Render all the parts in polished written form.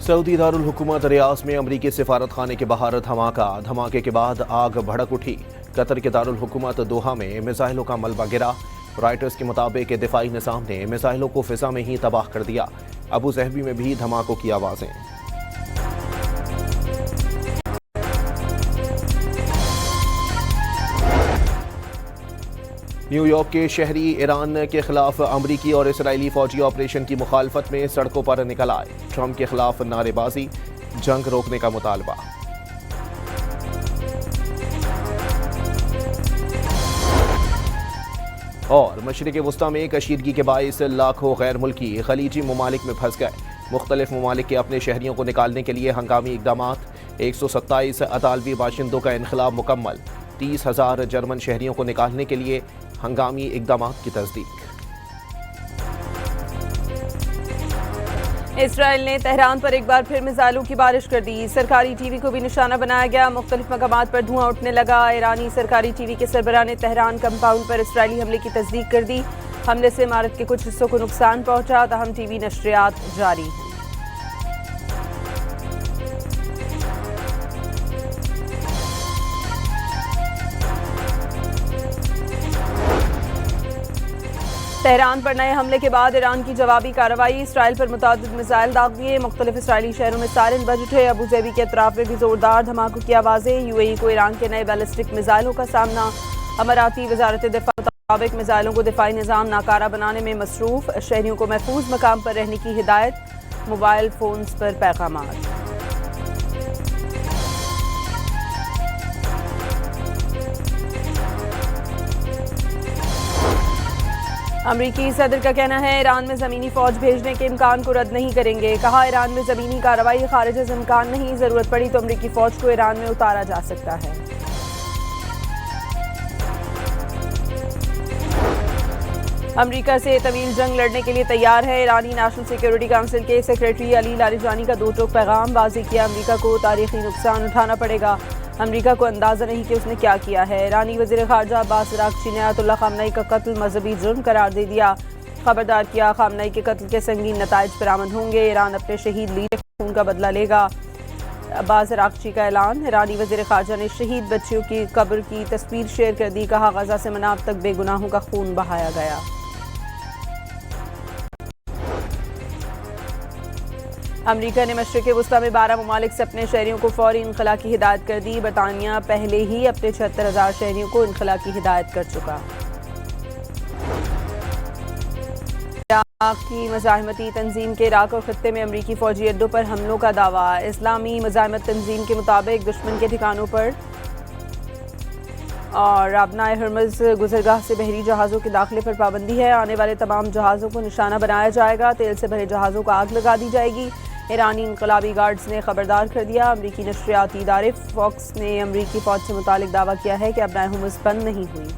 Saudi Darul हुकूमत रियाज में अमरीकी सिफारत खाने के बाहर धमाके के बाद आग भड़क उठी। कतर के दारुल हुकूमत दोहा में मिसाइलों का मलबा गिरा। रॉयटर्स के मुताबिक दिफाई निज़ाम ने मिसाइलों को फिजा में ही तबाह कर दिया। अबू ज़हबी में भी धमाकों की आवाज़ें। न्यूयॉर्क के शहरी ईरान के खिलाफ अमरीकी और इसराइली फौजी ऑपरेशन की मुखालफत में सड़कों पर निकल आए। ट्रंप के खिलाफ नारेबाजी, जंग रोकने का मुतालबा। और मशरिक़ वुस्ता में कशीदगी के बाइस लाखों गैर मुल्की खलीजी ममालिक में फंस गए। मुख्तलिफ ममालिक के अपने शहरियों को निकालने के लिए हंगामी इक़दामात। 127 अतालवी बाशिंदों का इनखलाब मुकम्मल। 30,000 जर्मन शहरियों को निकालने के लिए हंगामी इक़दामात की तस्दीक। इसराइल ने तेहरान पर एक बार फिर मिसाइलों की बारिश कर दी। सरकारी टीवी को भी निशाना बनाया गया। मुख्तलिफ मकामात पर धुआं उठने लगा। ईरानी सरकारी टीवी के सरबराह ने तेहरान कंपाउंड पर इसराइली हमले की तस्दीक कर दी। हमले से इमारत के कुछ हिस्सों को नुकसान पहुंचा। ताहम टीवी नशरियात जारी हैं। तेहरान पर नए हमले के बाद ईरान की जवाबी कार्रवाई। इसराइल पर मुतादिद मिसाइल दाग दिए। मुख्तलिफ इसराइली शहरों में सायरन बज उठे। अबू ज़हबी के अतराफ में भी जोरदार धमाकों की आवाज़ें। यूएई को ईरान के नए बैलिस्टिक मिसाइलों का सामना। अमाराती वजारत दिफा के मुताबिक मिसाइलों को दिफाई निज़ाम नाकारा बनाने में मसरूफ। शहरियों को महफूज मकाम पर रहने की हिदायत। मोबाइल फोन्स पर पैगामात। अमरीकी सदर का कहना है ईरान में ज़मीनी फ़ौज भेजने के इम्कान को रद्द नहीं करेंगे। कहा ईरान में ज़मीनी कार्रवाई खारिज से इम्कान नहीं। ज़रूरत पड़ी तो अमरीकी फ़ौज को ईरान में उतारा जा सकता है। अमरीका से तवील जंग लड़ने के लिए तैयार है। ईरानी नेशनल सिक्योरिटी काउंसिल के सेक्रेटरी अली लारिजानी का दो टोक पैगाम। वाज़ेह किया अमरीका को तारीखी नुकसान उठाना पड़ेगा। अमरीका को अंदाज़ा नहीं कि उसने क्या किया है। ईरानी वज़ीर ख़ारजा अब्बास अराग़ची ने आयतुल्लाह ख़ामनई का कत्ल मज़हबी जुर्म करार दे दिया। खबरदार किया ख़ामनई के कत्ल के संगीन नताइज बरामद होंगे। ईरान अपने शहीद लीडर खून का बदला लेगा। अब्बास अराग़ची का ऐलान। ईरानी वज़ीर ख़ारजा ने शहीद बच्चियों की कब्र की तस्वीर शेयर कर दी। कहा गज़ा से मनाब तक बेगुनाहों का खून बहाया गया। अमरीका ने मशरिक़ वुस्ता में 12 ममालिक से अपने शहरियों को फौरी इनखला की हिदायत कर दी। बरतानिया पहले ही अपने 76,000 शहरियों को इनखला की हिदायत कर चुका। इराक़ की मज़ाहमती तंजीम के इराक़ और ख़त्ते में अमरीकी फ़ौजी अड्डों पर हमलों का दावा। इस्लामी मज़ाहमत तंजीम के मुताबिक दुश्मन के ठिकानों पर और अबनाए हरमज़ गुज़रगाह से बहरी जहाज़ों के दाखिले पर पाबंदी है। आने वाले तमाम जहाज़ों को निशाना बनाया जाएगा। तेल से भरे जहाज़ों को आग लगा दी जाएगी। ईरानी इनकलाबी गार्ड्स ने खबरदार कर दिया। अमरीकी नशरियाती इदारे फॉक्स ने अमरीकी फ़ौज से मुतालिक दावा किया है कि अबनाए हरमज़ बंद नहीं हुई।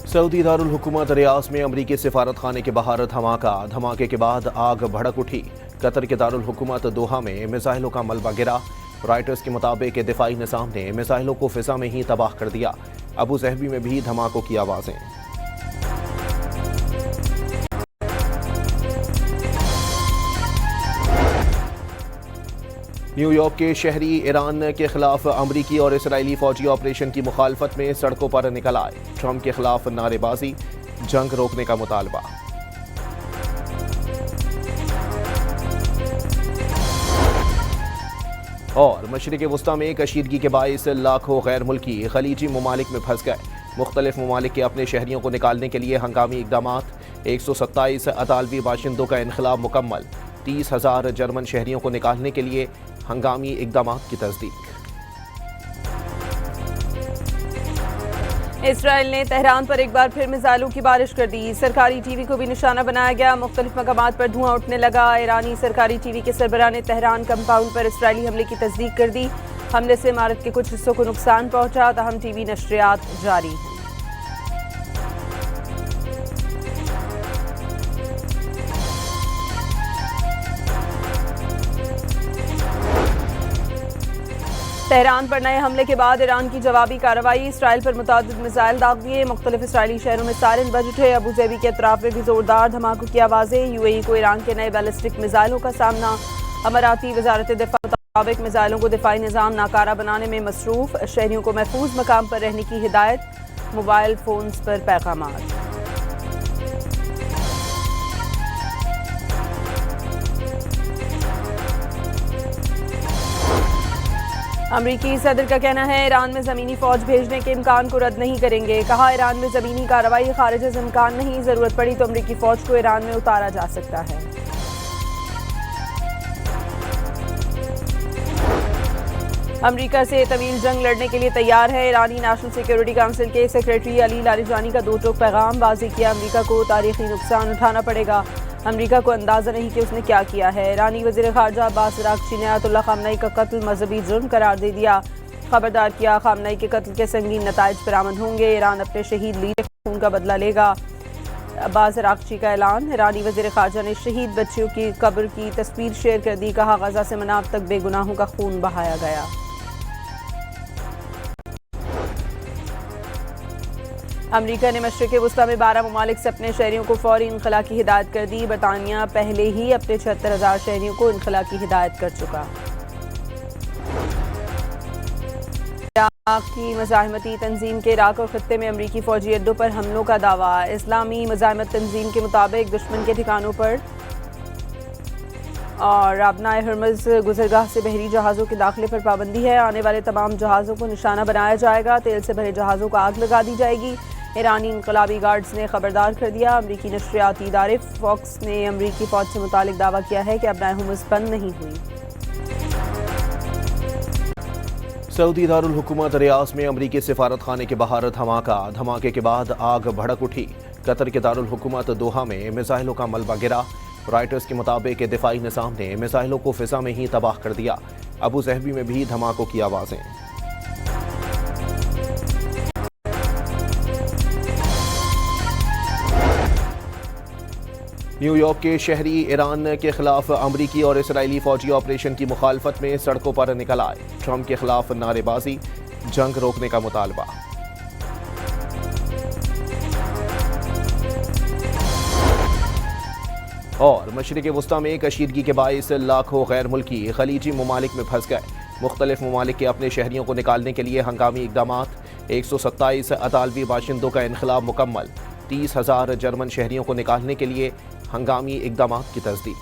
सऊदी दारुल हुकूमत रियाज में अमरीकी सिफारत खाने के बाहर धमाके के बाद आग भड़क उठी। कतर के दारुल हुकूमत दोहा में मिसाइलों का मलबा गिरा। रॉयटर्स के मुताबिक दिफाई निज़ाम ने मिसाइलों को फिजा में ही तबाह कर दिया। अबू ज़हबी में भी धमाकों की आवाज़ें। न्यूयॉर्क के शहरी ईरान के खिलाफ अमरीकी और इसराइली फौजी ऑपरेशन की मुखालफत में सड़कों पर निकल आए। ट्रंप के खिलाफ नारेबाजी, जंग रोकने का मुतालबा। और मशरिक़ वुस्ता में कशीदगी के बाइस लाखों गैर मुल्की खलीजी ममालिक में फंस गए। मुख्तलिफ ममालिक के अपने शहरियों को निकालने के लिए हंगामी इक़दामात। 127 अतालवी बाशिंदों का इनखलाब मुकम्मल। 30,000 जर्मन शहरियों को निकालने के लिए हंगामी इक़दामात की तस्दीक। इसराइल ने तेहरान पर एक बार फिर मिसाइलों की बारिश कर दी। सरकारी टीवी को भी निशाना बनाया गया। मुख्तलिफ मकामात पर धुआं उठने लगा। ईरानी सरकारी टीवी के सरबराह ने तेहरान कंपाउंड पर इसराइली हमले की तस्दीक कर दी। हमले से इमारत के कुछ हिस्सों को नुकसान पहुंचा। ताहम टीवी नशरियात जारी हैं। تہران پر نئے حملے کے بعد ایران کی جوابی کارروائی، اسرائیل پر متعدد میزائل داغ دیے، مختلف اسرائیلی شہروں میں سائرن بج اٹھے، ابوظہبی کے اطراف میں بھی زوردار دھماکوں کی آوازیں، یو اے ای کو ایران کے نئے بیلسٹک میزائلوں کا سامنا، اماراتی وزارت دفاع کے مطابق میزائلوں کو دفاعی نظام ناکارہ بنانے میں مصروف، شہریوں کو محفوظ مقام پر رہنے کی ہدایت، موبائل فونز پر پیغامات۔ امریکی صدر کا کہنا ہے ایران میں زمینی فوج بھیجنے کے امکان کو رد نہیں کریں گے، کہا ایران میں زمینی کارروائی خارج از امکان نہیں، ضرورت پڑی تو امریکی فوج کو ایران میں اتارا جا سکتا ہے۔ امریکہ سے طویل جنگ لڑنے کے لیے تیار ہے، ایرانی نیشنل سیکیورٹی کونسل کے سیکریٹری علی لاریجانی کا دو ٹوک پیغام، واضح کیا امریکہ کو تاریخی نقصان اٹھانا پڑے گا، امریکہ کو اندازہ نہیں کہ اس نے کیا کیا ہے۔ ایرانی وزیر خارجہ عباس اراغچی نے آیت اللہ خامنئی کا قتل مذہبی جرم قرار دے دیا، خبردار کیا خامنئی کے قتل کے سنگین نتائج برآمد ہوں گے، ایران اپنے شہید لیڈر کے خون کا بدلہ لے گا۔ عباس اراغچی کا اعلان، ایرانی وزیر خارجہ نے شہید بچیوں کی قبر کی تصویر شیئر کر دی، کہا غزہ سے مناف تک بے گناہوں کا خون بہایا گیا۔ امریکہ نے مشرق وسطی میں 12 ممالک سے اپنے شہریوں کو فوری انخلاء کی ہدایت کر دی، برطانیہ پہلے ہی اپنے 76,000 شہریوں کو انخلاء کی ہدایت کر چکا۔ عراق کی مزاحمتی تنظیم کے عراق اور خطے میں امریکی فوجی اڈوں پر حملوں کا دعویٰ، اسلامی مزاحمت تنظیم کے مطابق دشمن کے ٹھکانوں پر اور آبنائے ہرمز گزرگاہ سے بحری جہازوں کے داخلے پر پابندی ہے، آنے والے تمام جہازوں کو نشانہ بنایا جائے گا، تیل سے بھرے جہازوں کو آگ لگا دی جائے گی، ایرانی انقلابی گارڈز نے خبردار کر دیا۔ امریکی نشریاتی ادارے فاکس نے امریکی فوج سے متعلق دعویٰ کیا ہے کہ آبنائے ہرمز بند نہیں ہوئی۔ سعودی دارالحکومت ریاض میں امریکی سفارت خانے کے باہر دھماکے کے بعد آگ بھڑک اٹھی، قطر کے دارالحکومت دوحہ میں میزائلوں کا ملبہ گرا، رائٹرز کے مطابق دفاعی نظام نے میزائلوں کو فضا میں ہی تباہ کر دیا، ابوظہبی میں بھی دھماکوں کی آوازیں۔ نیو یارک کے شہری ایران کے خلاف امریکی اور اسرائیلی فوجی آپریشن کی مخالفت میں سڑکوں پر نکل آئے، ٹرمپ کے خلاف نعرے بازی، جنگ روکنے کا مطالبہ۔ اور مشرق وسطی میں کشیدگی کے باعث لاکھوں غیر ملکی خلیجی ممالک میں پھنس گئے، مختلف ممالک کے اپنے شہریوں کو نکالنے کے لیے ہنگامی اقدامات، 127 اطالوی باشندوں کا انخلاء مکمل، 30,000 جرمن شہریوں کو نکالنے کے لیے ہنگامی اقدامات کی تصدیق۔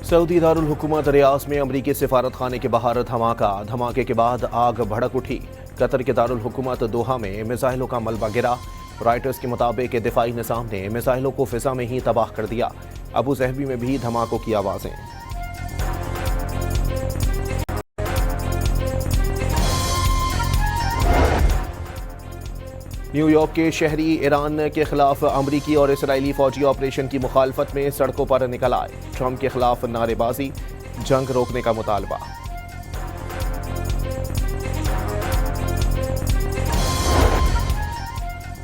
سعودی دارالحکومت ریاض میں امریکی سفارت خانے کے باہر دھماکے کے بعد آگ بھڑک اٹھی، قطر کے دارالحکومت دوحہ میں میزائلوں کا ملبہ گرا، رائٹرز کے مطابق دفاعی نظام نے میزائلوں کو فضا میں ہی تباہ کر دیا، ابوظہبی میں بھی دھماکوں کی آوازیں۔ نیو یارک کے شہری ایران کے خلاف امریکی اور اسرائیلی فوجی آپریشن کی مخالفت میں سڑکوں پر نکل آئے، ٹرمپ کے خلاف نعرے بازی، جنگ روکنے کا مطالبہ۔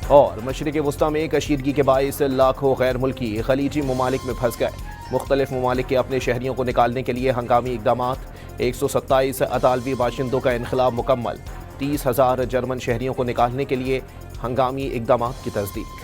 اور مشرق وسطی میں کشیدگی کے باعث لاکھوں غیر ملکی خلیجی ممالک میں پھنس گئے، مختلف ممالک کے اپنے شہریوں کو نکالنے کے لیے ہنگامی اقدامات، 127 اطالوی باشندوں کا انخلاء مکمل، 30,000 جرمن شہریوں کو نکالنے کے لیے ہنگامی اقدامات کی تصدیق۔